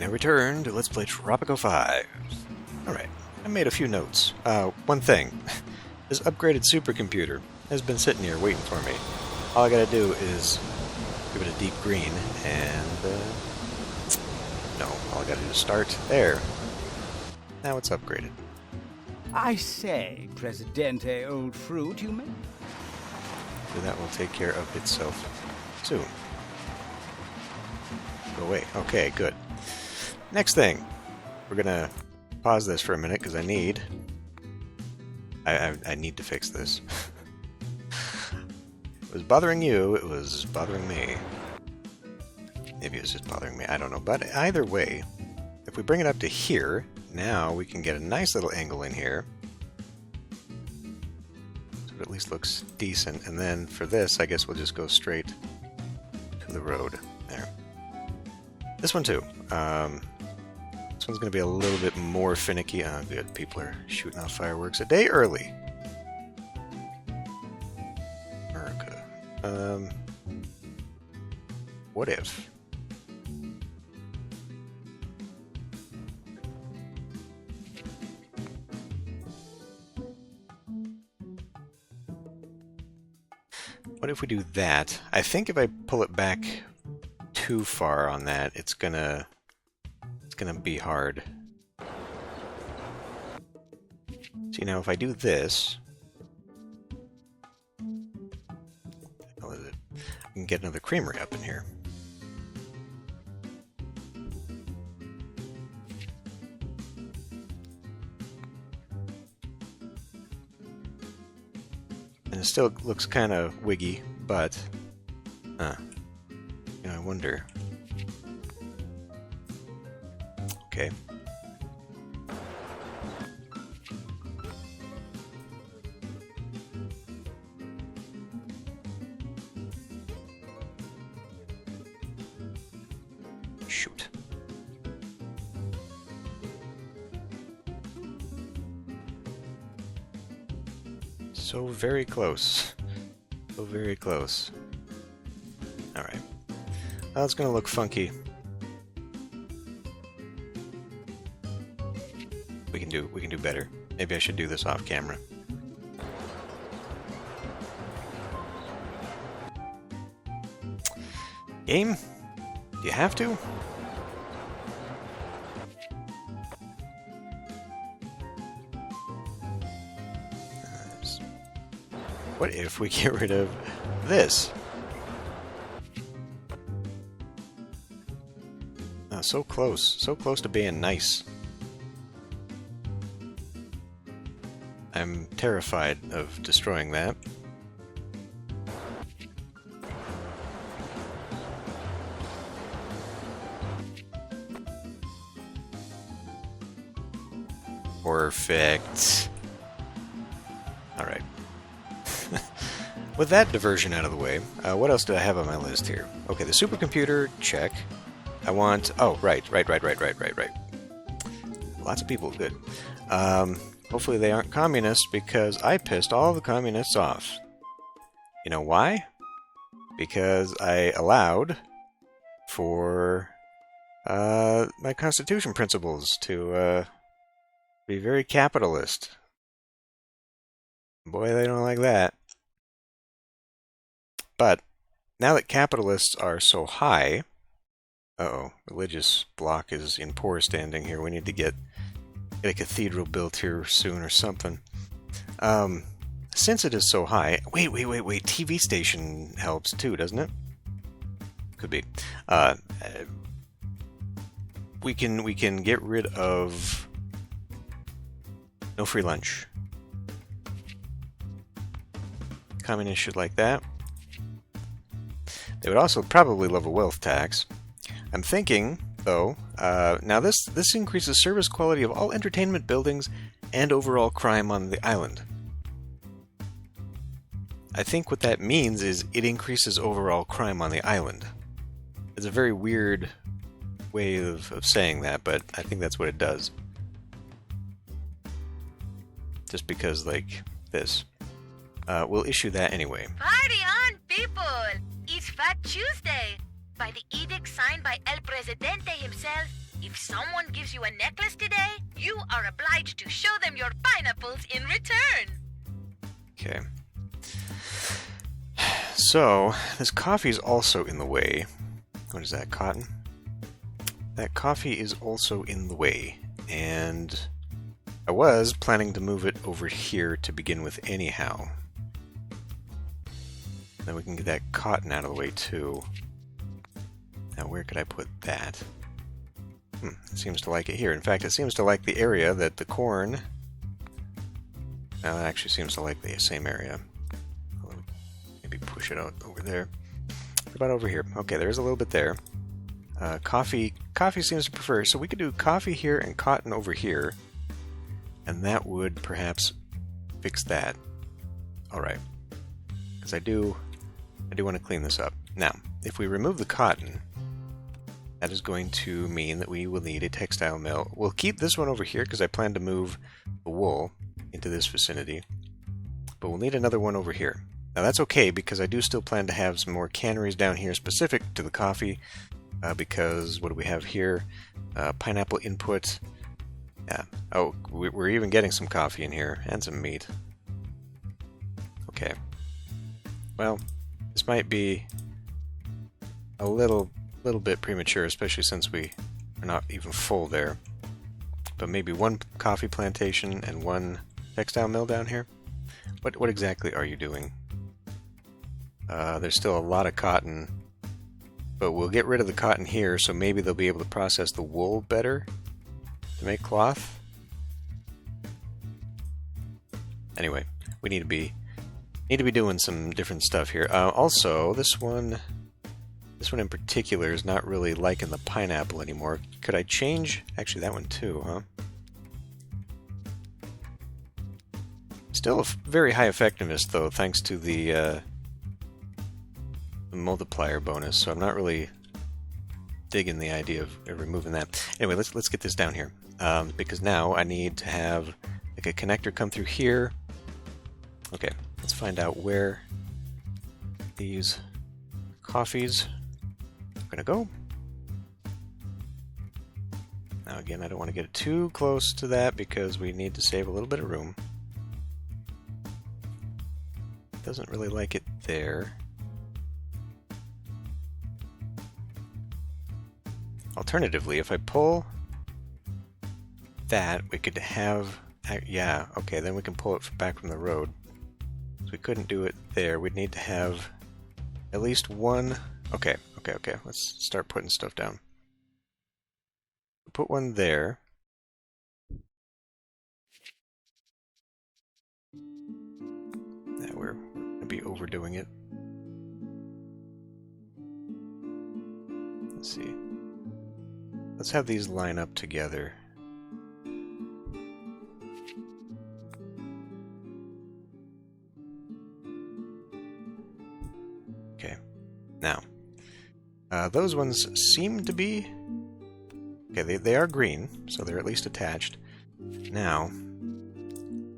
now return to Let's Play Tropico 5. Alright, I made a few notes. One thing. This upgraded supercomputer has been sitting here waiting for me. All I gotta do is give it a deep green, and, no, all I gotta do is start there. Now it's upgraded. I say, Presidente, old fruit, you may... So that will take care of itself soon. Go away. Okay, good. Next thing. We're gonna pause this for a minute, because I need to fix this. It was bothering you, it was bothering me. Maybe it was just bothering me, I don't know. But either way, if we bring it up to here, now we can get a nice little angle in here. So it at least looks decent. And then for this, I guess we'll just go straight to the road. There. This one too. This one's going to be a little bit more finicky. Oh, good. People are shooting off fireworks a day early. America. What if? What if we do that? I think if I pull it back too far on that, it's gonna be hard. See, now if I do this, how is it? I can get another creamery up in here. And it still looks kind of wiggy, but you know, I wonder. Okay. Shoot. So very close. So very close. Alright. Well, it's gonna look funky. We can do better. Maybe I should do this off camera. Game? Do you have to? What if we get rid of this? Oh, so close to being nice. I'm terrified of destroying that. Perfect. Alright. With that diversion out of the way, what else do I have on my list here? Okay, the supercomputer, check. I want... Oh, right. Lots of people, good. Hopefully they aren't communists, because I pissed all the communists off. You know why? Because I allowed for my Constitution principles to be very capitalist. Boy, they don't like that. But now that capitalists are so high... Uh-oh, religious block is in poor standing here. We need to get a cathedral built here soon or something. Since it is so high... Wait. TV station helps too, doesn't it? Could be. We can get rid of... No free lunch. Communists should like that. They would also probably love a wealth tax. I'm thinking, though, now this increases service quality of all entertainment buildings and overall crime on the island. I think what that means is it increases overall crime on the island. It's a very weird way of saying that, but I think that's what it does. Just because, like, this. We'll issue that anyway. Party on, people! It's Fat Tuesday! By the edict signed by El Presidente himself, if If someone gives you a necklace today, you are obliged to show them your pineapples in return. Okay. So, this coffee is also in the way. What is that, cotton? That coffee is also in the way, and I was planning to move it over here to begin with anyhow. Then we can get that cotton out of the way too. Now where could I put that? It seems to like it here. In fact, it seems to like the area that the corn... Now it actually seems to like the same area. Maybe push it out over there. What about over here? Okay, there's a little bit there. Coffee seems to prefer, so we could do coffee here and cotton over here, and that would perhaps fix that. Alright, because I do want to clean this up. Now, if we remove the cotton, that is going to mean that we will need a textile mill. We'll keep this one over here because I plan to move the wool into this vicinity, but we'll need another one over here. Now that's okay because I do still plan to have some more canneries down here specific to the coffee. Because what do we have here? Pineapple input. Yeah. Oh, we're even getting some coffee in here and some meat. Okay. Well, this might be a little bit premature, especially since we are not even full there. But maybe one coffee plantation and one textile mill down here. What exactly are you doing? There's still a lot of cotton. But we'll get rid of the cotton here, so maybe they'll be able to process the wool better to make cloth. Anyway, we need to be doing some different stuff here. Also, this one in particular is not really liking the pineapple anymore. Could I change? Actually, that one too, huh? Still a very high effectiveness, though, thanks to the multiplier bonus, so I'm not really digging the idea of removing that. Anyway, let's get this down here, because now I need to have like a connector come through here. Okay, let's find out where these coffees are gonna go. Now again, I don't want to get it too close to that because we need to save a little bit of room. Doesn't really like it there. Alternatively, if I pull that, we could have... Yeah, okay, then we can pull it back from the road. So we couldn't do it there. We'd need to have at least one... Okay. Let's start putting stuff down. Put one there. Yeah, we're going to be overdoing it. Let's see. Let's have these line up together. Okay. Now, those ones seem to be... Okay, they are green, so they're at least attached. Now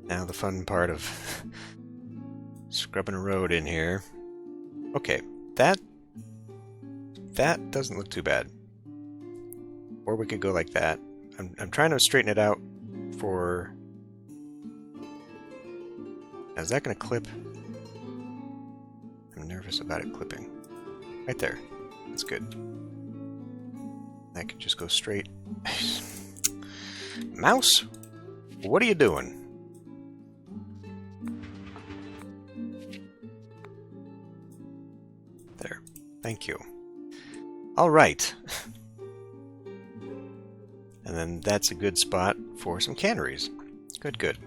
the fun part of scrubbing a road in here. Okay, that doesn't look too bad. Or we could go like that. I'm trying to straighten it out for... Now, is that going to clip? I'm nervous about it clipping. Right there. That's good. That could just go straight. Mouse? What are you doing? There. Thank you. All right. And then that's a good spot for some canneries. Good.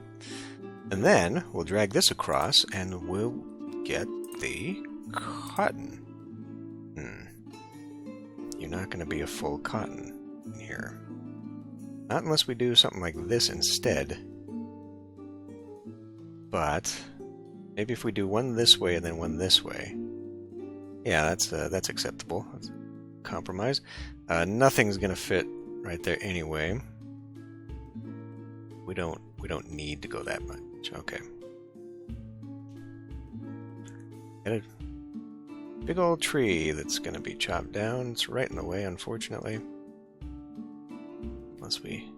And then we'll drag this across and we'll get the cotton. You're not going to be a full cotton in here. Not unless we do something like this instead. But maybe if we do one this way and then one this way. Yeah, that's acceptable. That's a compromise. Nothing's going to fit right there anyway. We don't need to go that much. Okay. Got a big old tree that's going to be chopped down. It's right in the way, unfortunately. Unless we...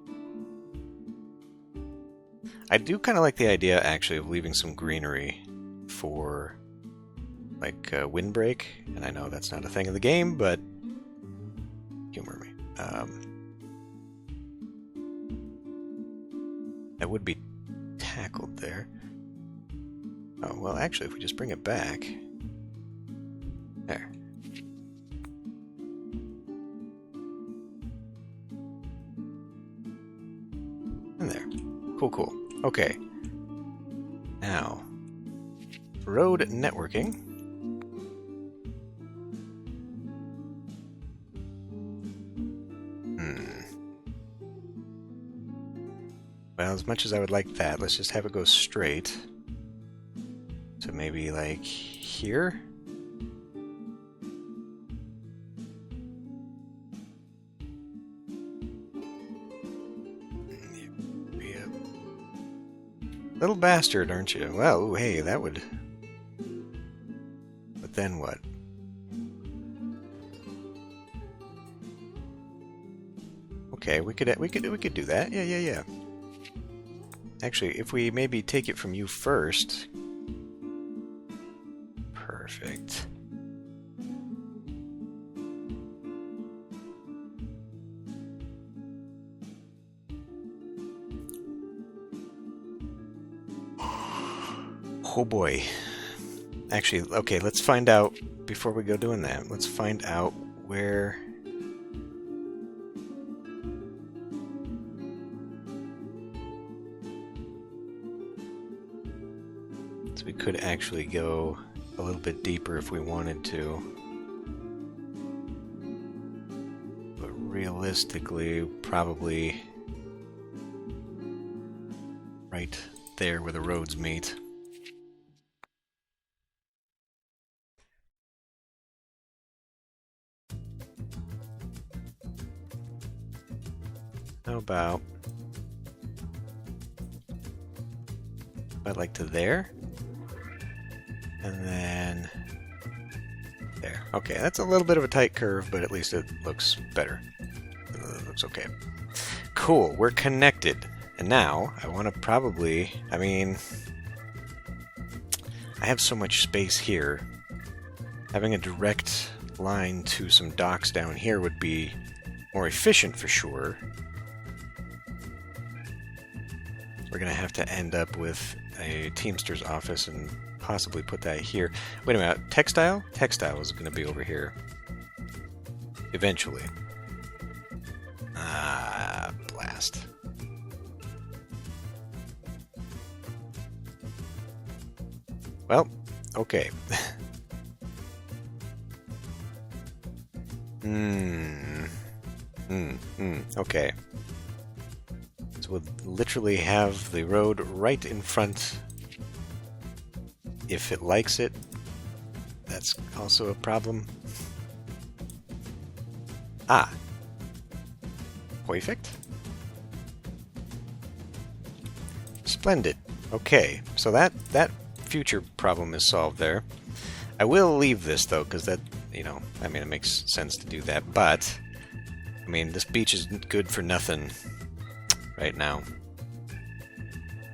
I do kind of like the idea, actually, of leaving some greenery for, like, windbreak. And I know that's not a thing in the game, but humor me. That would be tackled there. Oh, well, actually, if we just bring it back... There. And there. Cool, cool. Okay. Now, road networking. Well, as much as I would like that, let's just have it go straight. So maybe, like, here? Be a little bastard, aren't you? Well, ooh, hey, that would... But then what? Okay, we could do that. Yeah. Actually, if we maybe take it from you first. Perfect. Oh boy. Actually, okay, let's find out, before we go doing that, let's find out where... So we could actually go a little bit deeper if we wanted to. But realistically, probably right there where the roads meet. How about like to there? And then there. Okay, that's a little bit of a tight curve, but at least it looks better. It looks okay. Cool, we're connected. And now, I want to probably... I mean... I have so much space here. Having a direct line to some docks down here would be more efficient for sure. We're going to have to end up with a Teamster's office and possibly put that here. Wait a minute, textile? Textile is going to be over here. Eventually. Ah, blast. Well, okay. Okay. So we'll literally have the road right in front. If it likes it, that's also a problem. Ah. Perfect. Splendid. Okay, so that future problem is solved there. I will leave this, though, because that, you know, I mean, it makes sense to do that, but, I mean, this beach is good for nothing right now.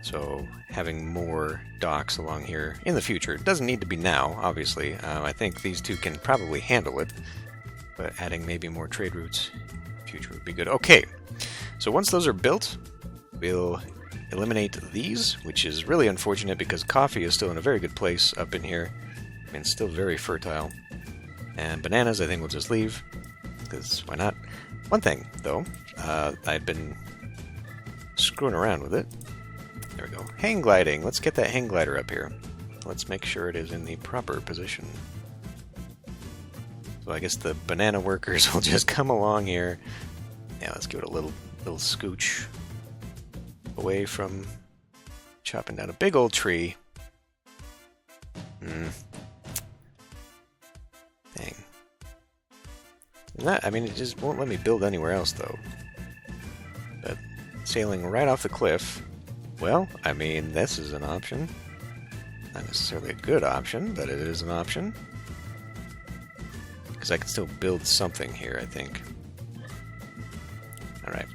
So, having more docks along here in the future. It doesn't need to be now, obviously. I think these two can probably handle it, but adding maybe more trade routes in the future would be good. Okay, so once those are built, we'll eliminate these, which is really unfortunate because coffee is still in a very good place up in here. I mean, it's still very fertile. And bananas, I think we'll just leave, because why not? One thing, though, I'd been screwing around with it. There we go. Hang gliding. Let's get that hang glider up here. Let's make sure it is in the proper position. So I guess the banana workers will just come along here. Yeah, let's give it a little scooch away from chopping down a big old tree. Dang. That, I mean, it just won't let me build anywhere else, though. But sailing right off the cliff, well, I mean, this is an option. Not necessarily a good option, but it is an option. Because I can still build something here, I think. Alright.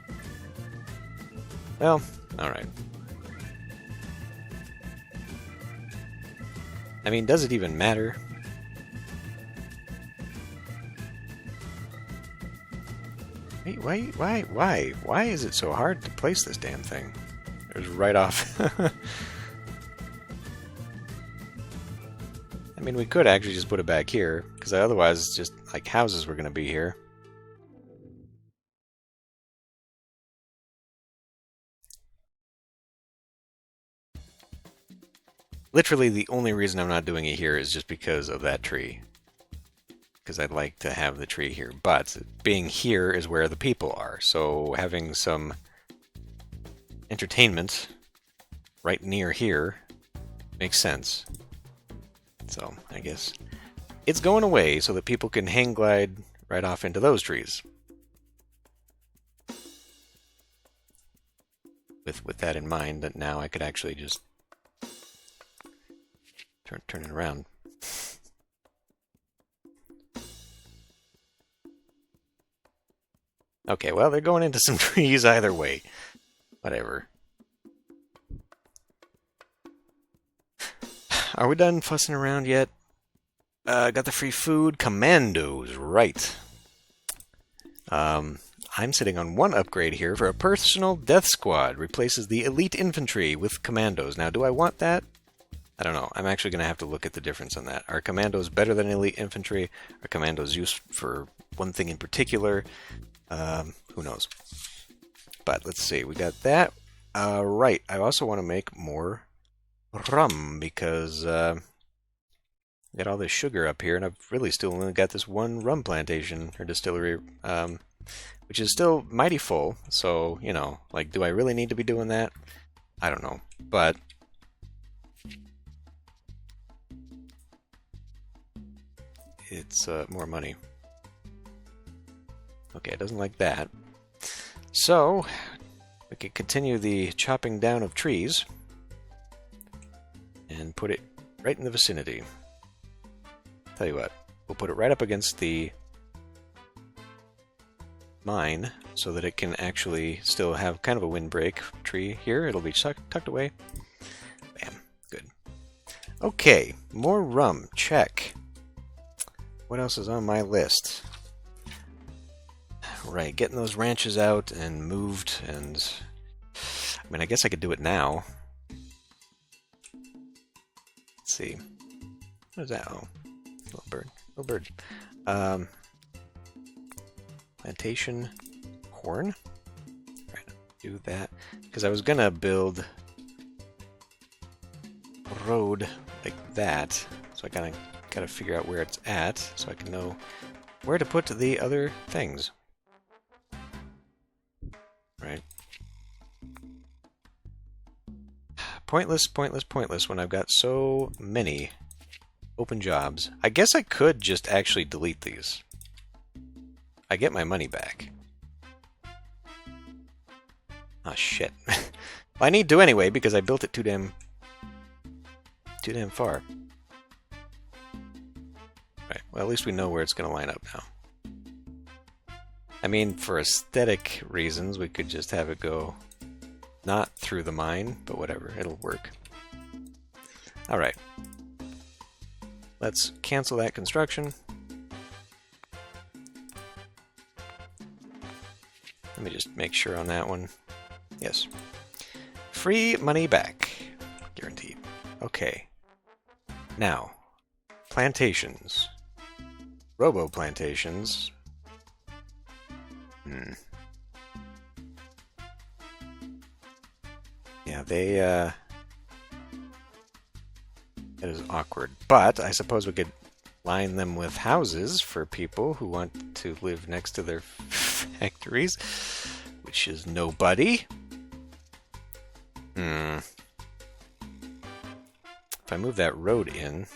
Well, alright. I mean, does it even matter? Wait, why is it so hard to place this damn thing? It was right off. I mean, we could actually just put it back here, because otherwise it's just like houses were going to be here. Literally, the only reason I'm not doing it here is just because of that tree. Because I'd like to have the tree here. But being here is where the people are. So having some entertainment right near here makes sense. So I guess it's going away so that people can hang glide right off into those trees. With that in mind, that now I could actually just turn it around. Okay, well, they're going into some trees either way. Whatever. Are we done fussing around yet? Got the free food. Commandos, right. I'm sitting on one upgrade here for a personal death squad. Replaces the elite infantry with commandos. Now, do I want that? I don't know. I'm actually going to have to look at the difference on that. Are commandos better than elite infantry? Are commandos used for one thing in particular? Who knows? But let's see. We got that. Right. I also want to make more rum because I got all this sugar up here, and I've really still only got this one rum plantation or distillery, which is still mighty full. So, you know, like, do I really need to be doing that? I don't know. But it's more money. Okay, it doesn't like that. So, we can continue the chopping down of trees and put it right in the vicinity. Tell you what, we'll put it right up against the mine so that it can actually still have kind of a windbreak tree here. It'll be tucked away. Bam. Good. Okay, more rum. Check. What else is on my list? Right, getting those ranches out and moved, and I mean, I guess I could do it now. Let's see. What is that? Oh, little bird. Little bird. Plantation corn. Right, do that because I was gonna build a road like that, so I gotta figure out where it's at so I can know where to put the other things. Right. Pointless when I've got so many open jobs. I guess I could just actually delete these. I get my money back. Ah, shit. I need to anyway because I built it too damn far. Right. Well, at least we know where it's going to line up now. I mean, for aesthetic reasons, we could just have it go not through the mine, but whatever, it'll work. Alright. Let's cancel that construction. Let me just make sure on that one. Yes. Free money back. Guaranteed. Okay. Now, plantations. Robo plantations. Yeah, that is awkward. But I suppose we could line them with houses for people who want to live next to their factories, which is nobody. If I move that road in...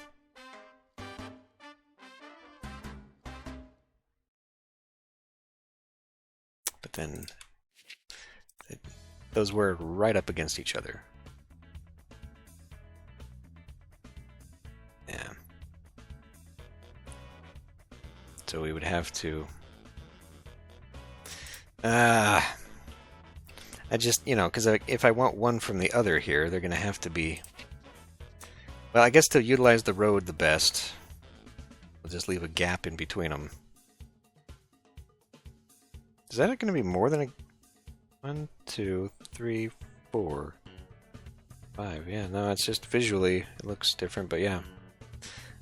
But then those were right up against each other. Yeah. So we would have to... I I just, because if I want one from the other here, they're going to have to be... Well, I guess to utilize the road the best, we'll just leave a gap in between them. Is that going to be more than a... 1, 2, 3, 4, 5. Yeah, no, it's just visually, it looks different, but yeah.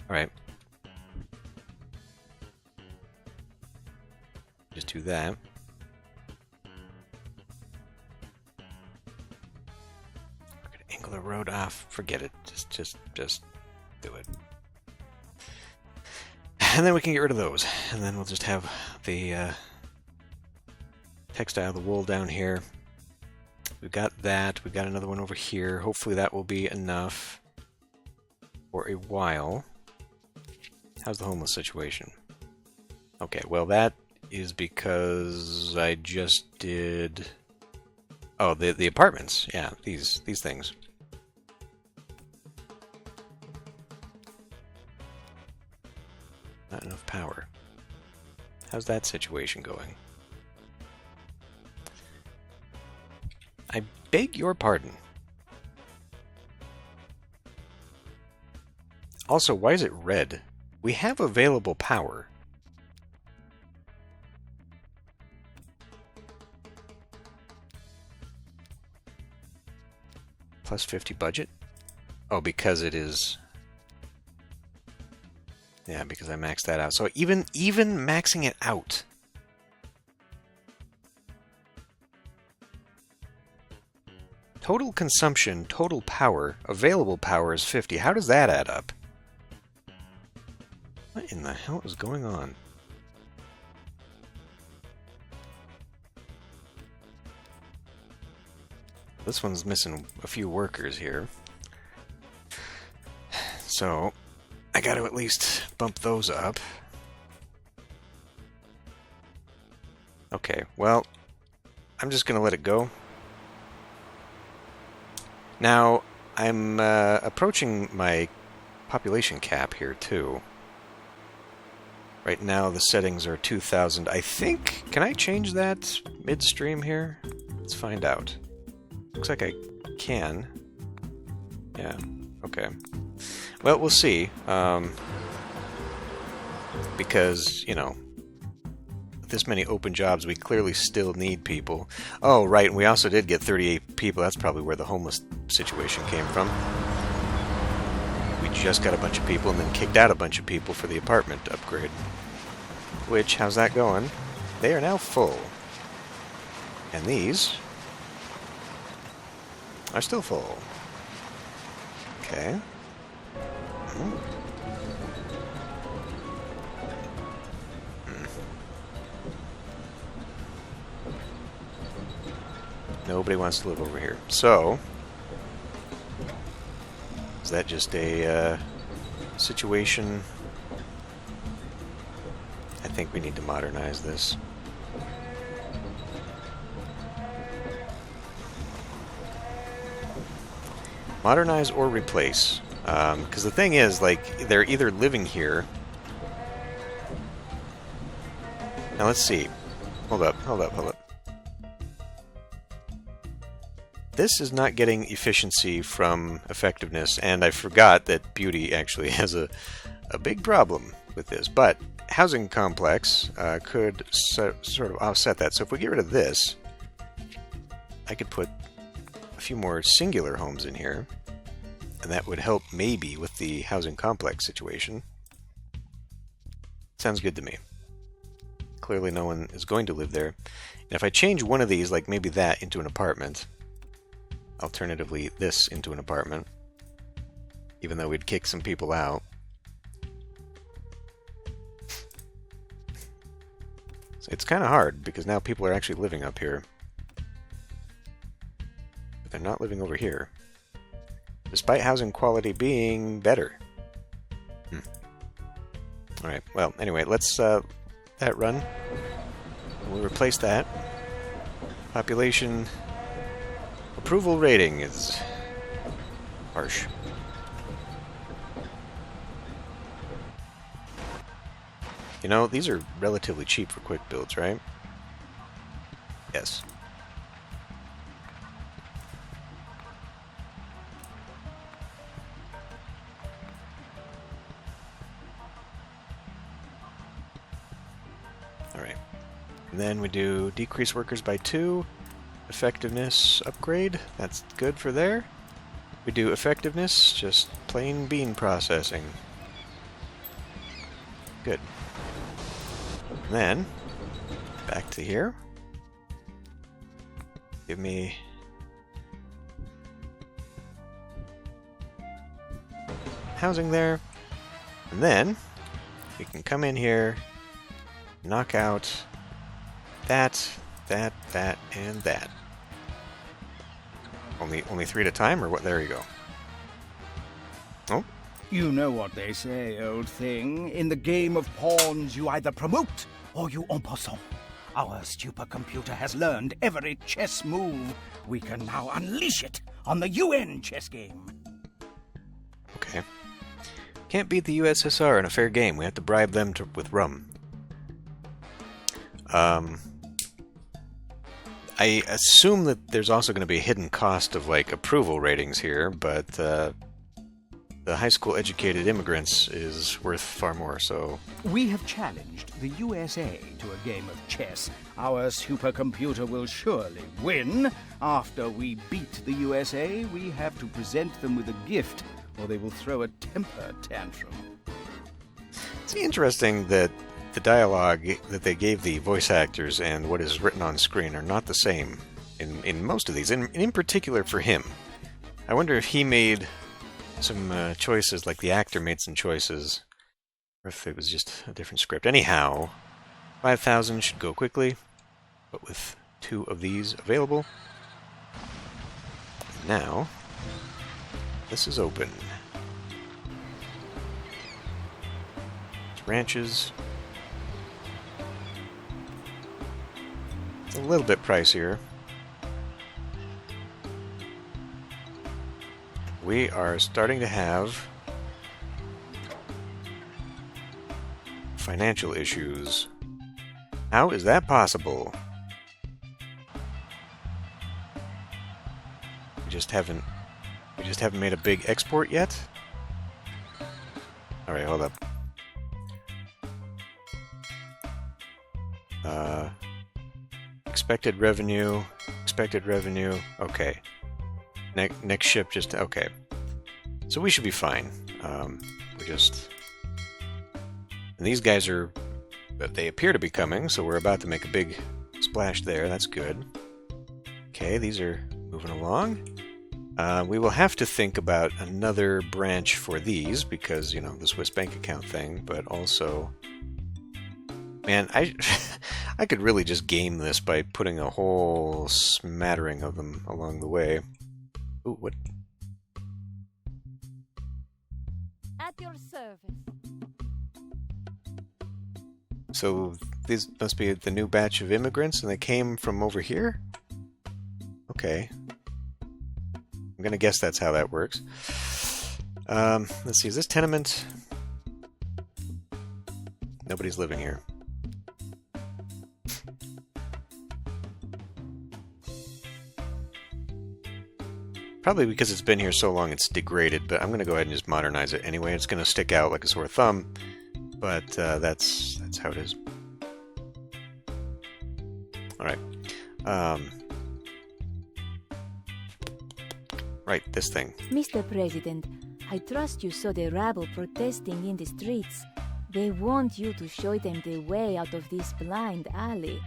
Alright. Just do that. Angle the road off. Forget it. Just do it. And then we can get rid of those. And then we'll just have the textile, the wool down here. We've got that. We've got another one over here. Hopefully that will be enough for a while. How's the homeless situation? Okay, well that is because I just did... Oh, the apartments. Yeah, these things. Not enough power. How's that situation going? I beg your pardon. Also, why is it red? We have available power. Plus 50 budget? Oh, because it is... Yeah, because I maxed that out. So even maxing it out... Total consumption, total power, available power is 50. How does that add up? What in the hell is going on? This one's missing a few workers here. So, I got to at least bump those up. Okay, well, I'm just going to let it go. Now, I'm approaching my population cap here, too. Right now, the settings are 2,000. I think... Can I change that midstream here? Let's find out. Looks like I can. Yeah, okay. Well, we'll see. Because, with this many open jobs, we clearly still need people. Oh, right, and we also did get 38 people. That's probably where the homeless situation came from. We just got a bunch of people and then kicked out a bunch of people for the apartment upgrade. Which, how's that going? They are now full. And these are still full. Okay. Nobody wants to live over here. So, is that just a situation? I think we need to modernize this. Modernize or replace. Because the thing is, like, they're either living here... Now, let's see. Hold up. This is not getting efficiency from effectiveness, and I forgot that beauty actually has a big problem with this. But housing complex could sort of offset that. So if we get rid of this, I could put a few more singular homes in here, and that would help maybe with the housing complex situation. Sounds good to me. Clearly no one is going to live there. And if I change one of these, like maybe that, into an apartment, alternatively this into an apartment, even though we'd kick some people out. So it's kind of hard, because now people are actually living up here. But they're not living over here. Despite housing quality being better. Alright, well, anyway, let's that run. We'll replace that. Population approval rating is harsh. You know, these are relatively cheap for quick builds, right? Yes. And then we do decrease workers by 2. Effectiveness upgrade. That's good for there. We do effectiveness, just plain bean processing. Good. And then, back to here. Give me... housing there. And then, we can come in here, knock out that, and that. Only 3 at a time, or what? There you go. Oh. You know what they say, old thing. In the game of pawns, you either promote or you en passant. Our supercomputer has learned every chess move. We can now unleash it on the UN chess game. Okay. Can't beat the USSR in a fair game. We have to bribe them with rum. I assume that there's also going to be a hidden cost of, like, approval ratings here, but the high school educated immigrants is worth far more, so... We have challenged the USA to a game of chess. Our supercomputer will surely win. After we beat the USA, we have to present them with a gift, or they will throw a temper tantrum. It's interesting that the dialogue that they gave the voice actors and what is written on screen are not the same in most of these, and in particular for him. I wonder if he made some choices, like the actor made some choices, or if it was just a different script. Anyhow, 5,000 should go quickly, but with 2 of these available. Now, this is open. It's ranches. It's a little bit pricier. We are starting to have financial issues. How is that possible? We just haven't made a big export yet? Alright, hold up. Expected revenue, okay. Next ship just, okay. So we should be fine. And these guys are, they appear to be coming, so we're about to make a big splash there, that's good. Okay, these are moving along. We will have to think about another branch for these, because, you know, the Swiss bank account thing, but also... Man, I could really just game this by putting a whole smattering of them along the way. Ooh, what? At your service. So these must be the new batch of immigrants, and they came from over here? Okay. I'm gonna guess that's how that works. Let's see, is this tenement? Nobody's living here. Probably because it's been here so long it's degraded, but I'm going to go ahead and just modernize it anyway. It's going to stick out like a sore thumb, but that's how it is. Alright. Right, this thing. Mr. President, I trust you saw the rabble protesting in the streets. They want you to show them the way out of this blind alley.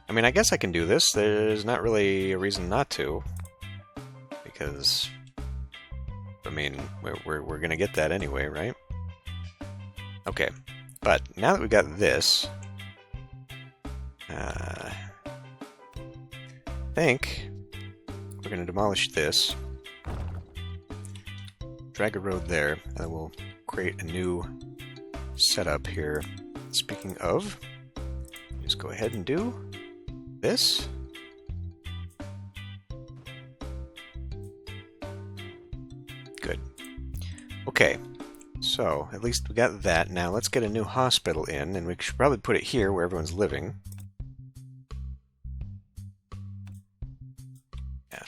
I mean, I guess I can do this. There's not really a reason not to. Because, I mean, we're gonna get that anyway, right? Okay, but now that we got this, I think we're gonna demolish this, drag a road there, and we'll create a new setup here. Speaking of, just go ahead and do this. Good. Okay, so at least we got that. Now let's get a new hospital in, and we should probably put it here where everyone's living. Yeah.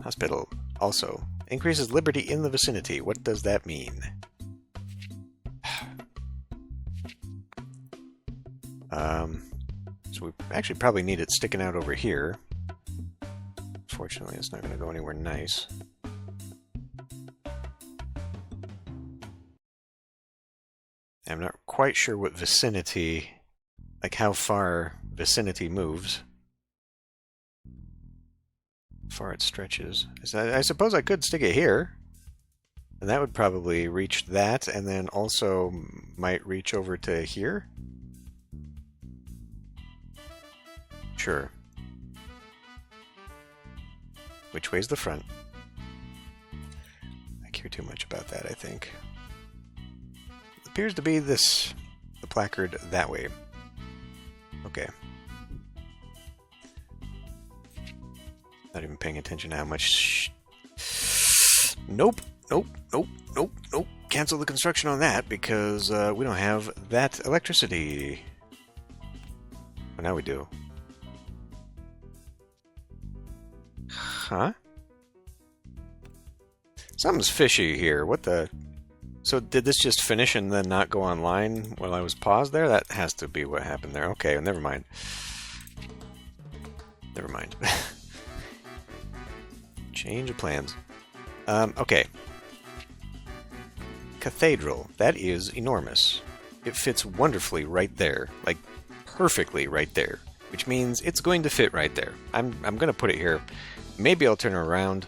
Hospital also increases liberty in the vicinity. What does that mean? So we actually probably need it sticking out over here. Fortunately, it's not going to go anywhere nice. I'm not quite sure what vicinity, like how far vicinity moves. How far it stretches. I suppose I could stick it here. And that would probably reach that, and then also might reach over to here. Sure. Which way's the front? I care too much about that, I think. It appears to be this, the placard that way. Okay. Not even paying attention to how much... Nope. Nope. Cancel the construction on that because we don't have that electricity. Well, now we do. Huh? Something's fishy here. What the... So did this just finish and then not go online while I was paused there? That has to be what happened there. Okay, well, never mind. Never mind. Change of plans. Okay. Cathedral. That is enormous. It fits wonderfully right there. Like, perfectly right there. Which means it's going to fit right there. I'm going to put it here. Maybe I'll turn it around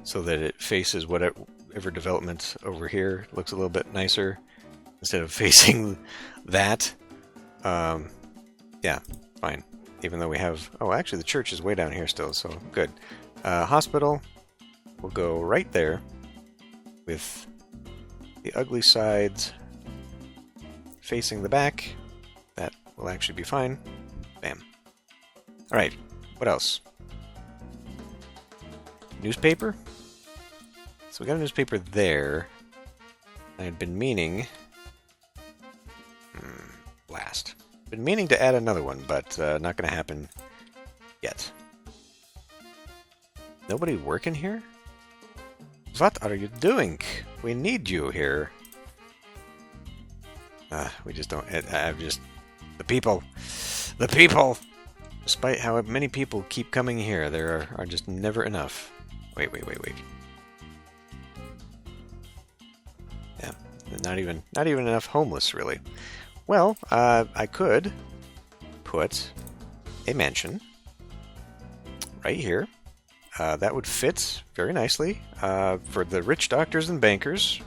so that it faces whatever development over here looks a little bit nicer instead of facing that. Yeah, fine. Even though we have... Oh, actually the church is way down here still, so good. Hospital will go right there with the ugly sides facing the back. That will actually be fine. Bam. Alright, what else? Newspaper? So we got a newspaper there. I had been meaning... Blast. Been meaning to add another one, but not going to happen yet. Nobody working here? What are you doing? We need you here. We just don't... I've just... The people! The people! Despite how many people keep coming here, there are just never enough. Wait. Yeah, not even enough homeless, really. Well, I could put a mansion right here. That would fit very nicely for the rich doctors and bankers.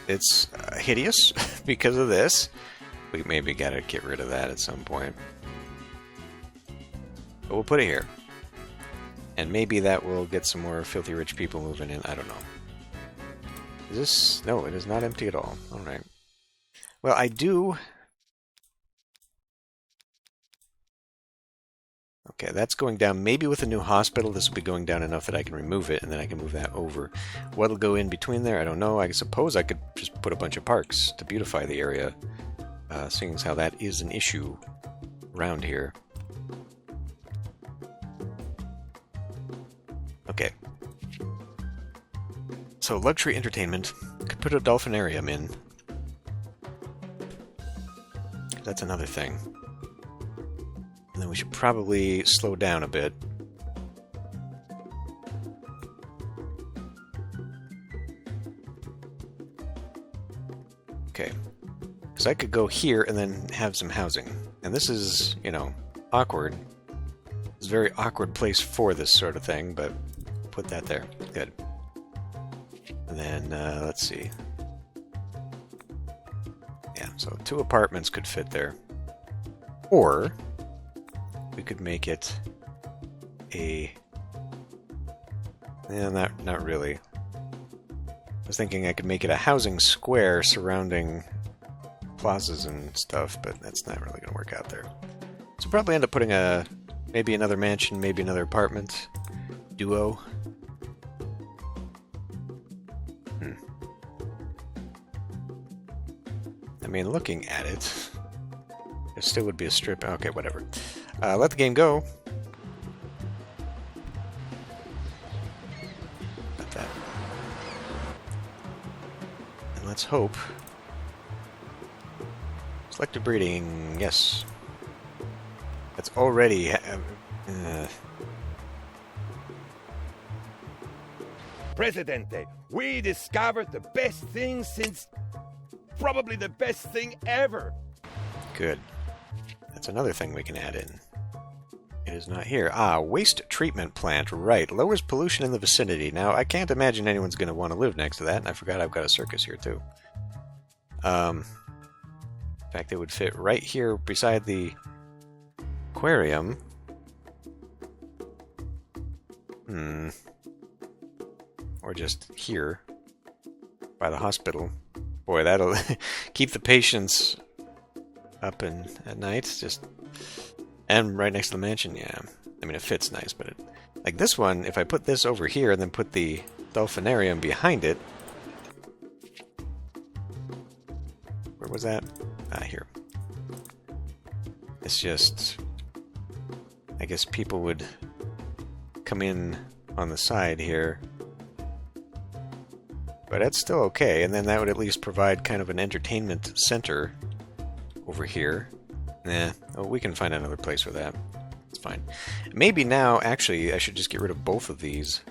It's hideous because of this. We maybe gotta get rid of that at some point. But we'll put it here. And maybe that will get some more filthy rich people moving in. I don't know. Is this... No, it is not empty at all. Alright. Well, I do... Okay, that's going down. Maybe with a new hospital, this will be going down enough that I can remove it, and then I can move that over. What'll go in between there, I don't know. I suppose I could just put a bunch of parks to beautify the area, seeing as how that is an issue around here. Okay. So, luxury entertainment. Could put a dolphinarium in. That's another thing. And then we should probably slow down a bit. Okay. Because I could go here and then have some housing. And this is, you know, awkward. It's a very awkward place for this sort of thing, but put that there. Good. And then, let's see. Yeah, so 2 apartments could fit there. Or... we could make it a... Yeah, not really. I was thinking I could make it a housing square surrounding plazas and stuff, but that's not really going to work out there. So probably end up putting maybe another mansion, maybe another apartment. Duo. I mean, looking at it, there still would be a strip. Okay, whatever. Let the game go. Got that. And let's hope Selective breeding, yes. That's already... Presidente, we discovered the best thing since... probably the best thing ever. Good. That's another thing we can add in. It is not here. Ah, waste treatment plant. Right. Lowers pollution in the vicinity. Now, I can't imagine anyone's going to want to live next to that, and I forgot I've got a circus here, too. In fact, it would fit right here beside the aquarium. Or just here by the hospital. Boy, that'll keep the patients up at night. And right next to the mansion, yeah. I mean, it fits nice, but like this one, if I put this over here and then put the dolphinarium behind it. Where was that? Ah, here. It's just... I guess people would come in on the side here. But that's still okay, and then that would at least provide kind of an entertainment center over here. Nah, oh, we can find another place for that. It's fine. Maybe now, actually, I should just get rid of both of these.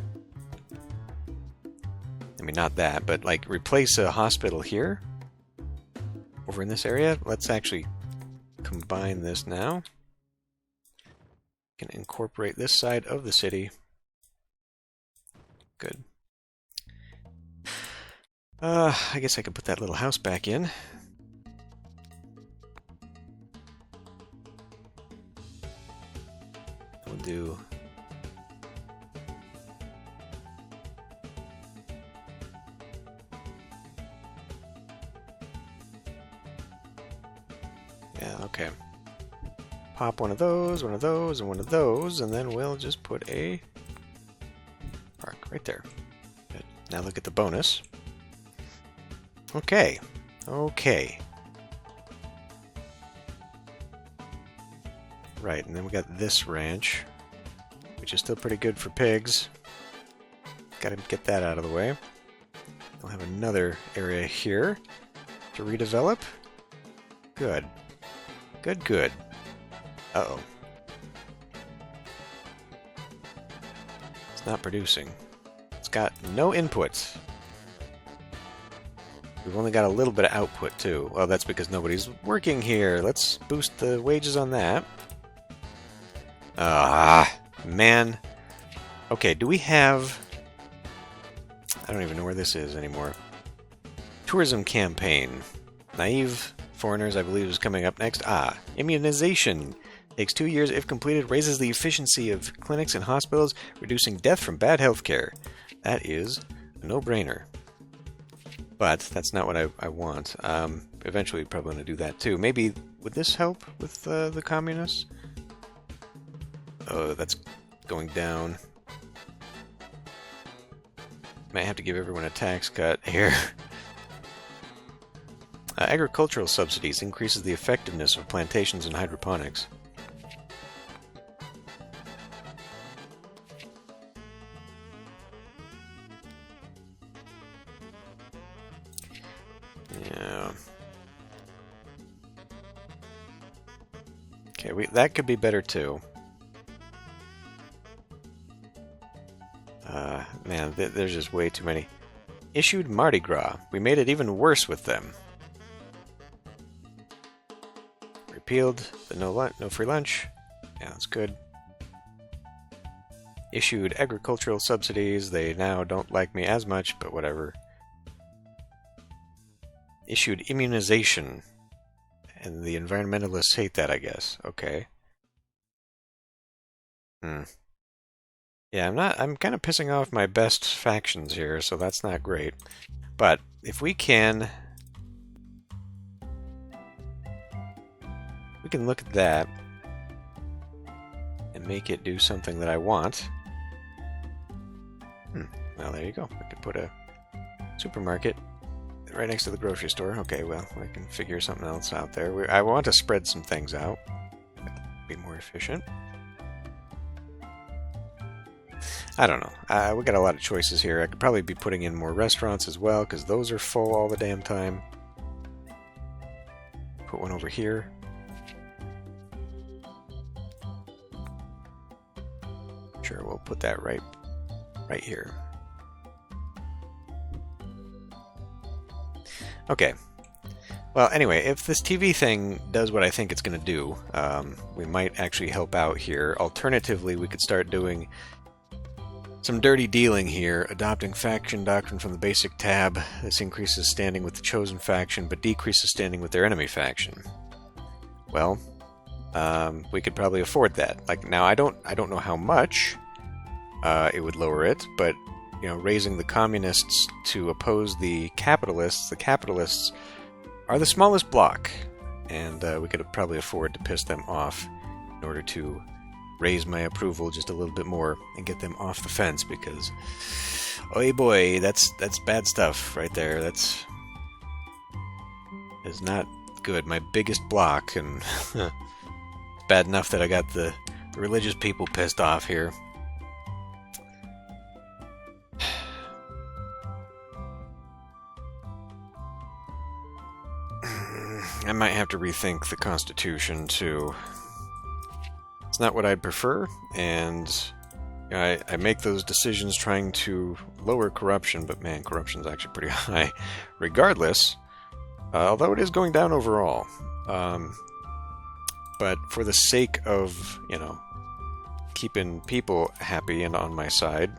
I mean, not that, but like replace a hospital here. Over in this area. Let's actually combine this now. Can incorporate this side of the city. Good. I guess I could put that little house back in. We'll do... Yeah, okay. Pop one of those, and one of those, and then we'll just put a park right there. Good. Now look at the bonus. Okay. Okay. Right, and then we got this ranch, which is still pretty good for pigs. Gotta get that out of the way. We'll have another area here to redevelop. Good. Good, good. Uh-oh. It's not producing. It's got no input. We've only got a little bit of output, too. Well, that's because nobody's working here. Let's boost the wages on that. Ah, man. Okay, do we have... I don't even know where this is anymore. Tourism campaign. Naive foreigners, I believe, is coming up next. Ah, immunization. Takes 2 years if completed. Raises the efficiency of clinics and hospitals, reducing death from bad healthcare. That is a no-brainer. But that's not what I want. Eventually, we're probably going to do that too. Maybe, would this help with the communists? Oh, that's going down. Might have to give everyone a tax cut here. Agricultural subsidies increases the effectiveness of plantations and hydroponics. Yeah. Okay, that could be better too. Man, there's just way too many. Issued Mardi Gras. We made it even worse with them. Repealed the no free lunch. Yeah, that's good. Issued agricultural subsidies. They now don't like me as much, but whatever. Issued immunization. And the environmentalists hate that, I guess. Okay. Yeah, I'm kind of pissing off my best factions here, so that's not great. But if we can look at that and make it do something that I want. Well, there you go. I could put a supermarket right next to the grocery store. Okay, well, I can figure something else out there. I want to spread some things out. Be more efficient. I don't know. We got a lot of choices here. I could probably be putting in more restaurants as well, because those are full all the damn time. put one over here. Sure, we'll put that right here. Okay. Well, anyway, if this TV thing does what I think it's going to do, we might actually help out here. Alternatively, we could start doing some dirty dealing here, adopting faction doctrine from the basic tab. This increases standing with the chosen faction, but decreases standing with their enemy faction. Well, we could probably afford that. Like, now, I don't know how much it would lower it, but you know, raising the communists to oppose the capitalists are the smallest bloc, and we could probably afford to piss them off in order to raise my approval just a little bit more and get them off the fence, because oh boy, that's bad stuff right there. That's not good. My biggest block, and it's bad enough that I got the religious people pissed off here. I might have to rethink the Constitution, too. It's not what I'd prefer, and you know, I make those decisions trying to lower corruption, but man, corruption's actually pretty high regardless, although it is going down overall. But for the sake of, you know, keeping people happy and on my side,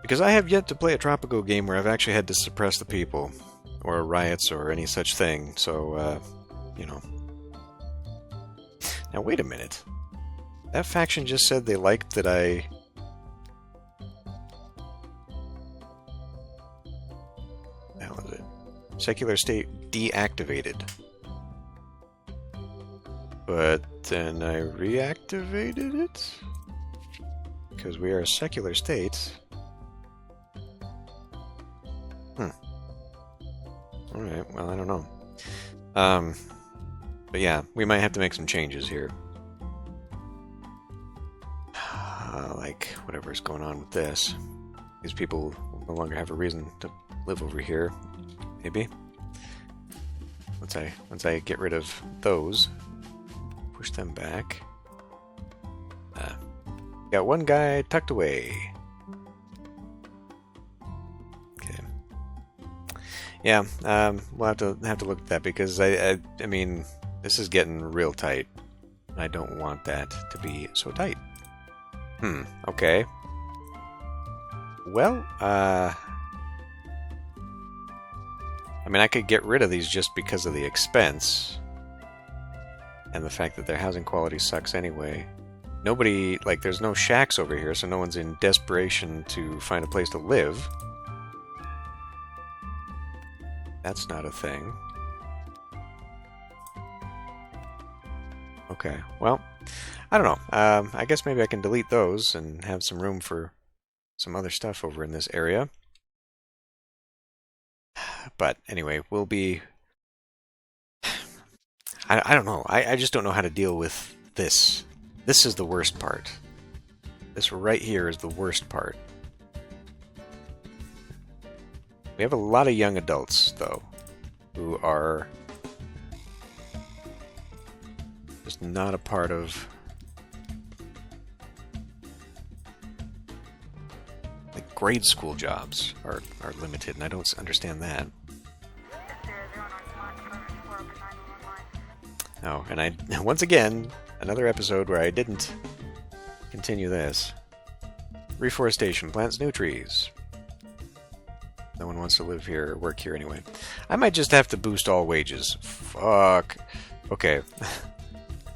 because I have yet to play a Tropico game where I've actually had to suppress the people, or riots, or any such thing, so, you know. Now, wait a minute. That faction just said they liked that I... What the hell is it? Secular state deactivated. But then I reactivated it? Because we are a secular state. Alright, well, I don't know. But yeah, we might have to make some changes here. Like, whatever's going on with this. These people will no longer have a reason to live over here. Maybe. Once I get rid of those, push them back. Got one guy tucked away. Yeah, we'll have to look at that, because I mean, this is getting real tight. I don't want that to be so tight. Okay. Well, I mean, I could get rid of these just because of the expense and the fact that their housing quality sucks anyway. Nobody, like, there's no shacks over here, so no one's in desperation to find a place to live. That's not a thing. Okay, well, I don't know. I guess maybe I can delete those and have some room for some other stuff over in this area. But anyway, we'll be... I don't know. I just don't know how to deal with this. This is the worst part. This right here is the worst part. We have a lot of young adults, though, who are just not a part of... Like, grade school jobs are limited, and I don't understand that. Oh, and I, once again, another episode where I didn't continue this. Reforestation, plants new trees. No one wants to live here or work here anyway. I might just have to boost all wages. Fuck. Okay.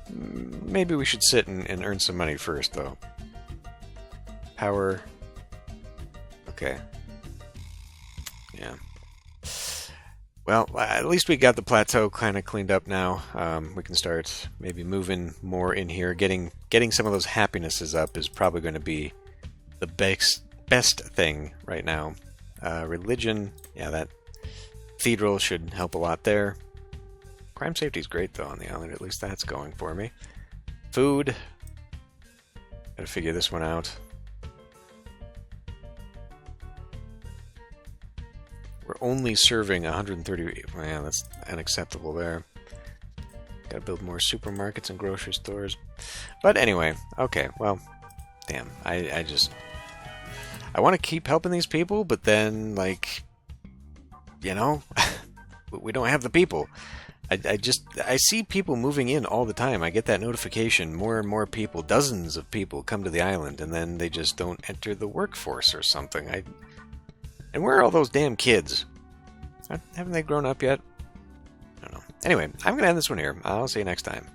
Maybe we should sit and earn some money first, though. Power. Okay. Yeah. Well, at least we got the plateau kind of cleaned up now. We can start maybe moving more in here. Getting some of those happinesses up is probably going to be the best thing right now. Religion, yeah, that cathedral should help a lot there. Crime safety is great, though, on the island. At least that's going for me. Food. Gotta figure this one out. We're only serving 130... Man, that's unacceptable there. Gotta build more supermarkets and grocery stores. But anyway, okay, well, damn. I want to keep helping these people, but then, like, you know, we don't have the people. I see people moving in all the time. I get that notification. More and more people, dozens of people come to the island, and then they just don't enter the workforce or something. And where are all those damn kids? Haven't they grown up yet? I don't know. Anyway, I'm going to end this one here. I'll see you next time.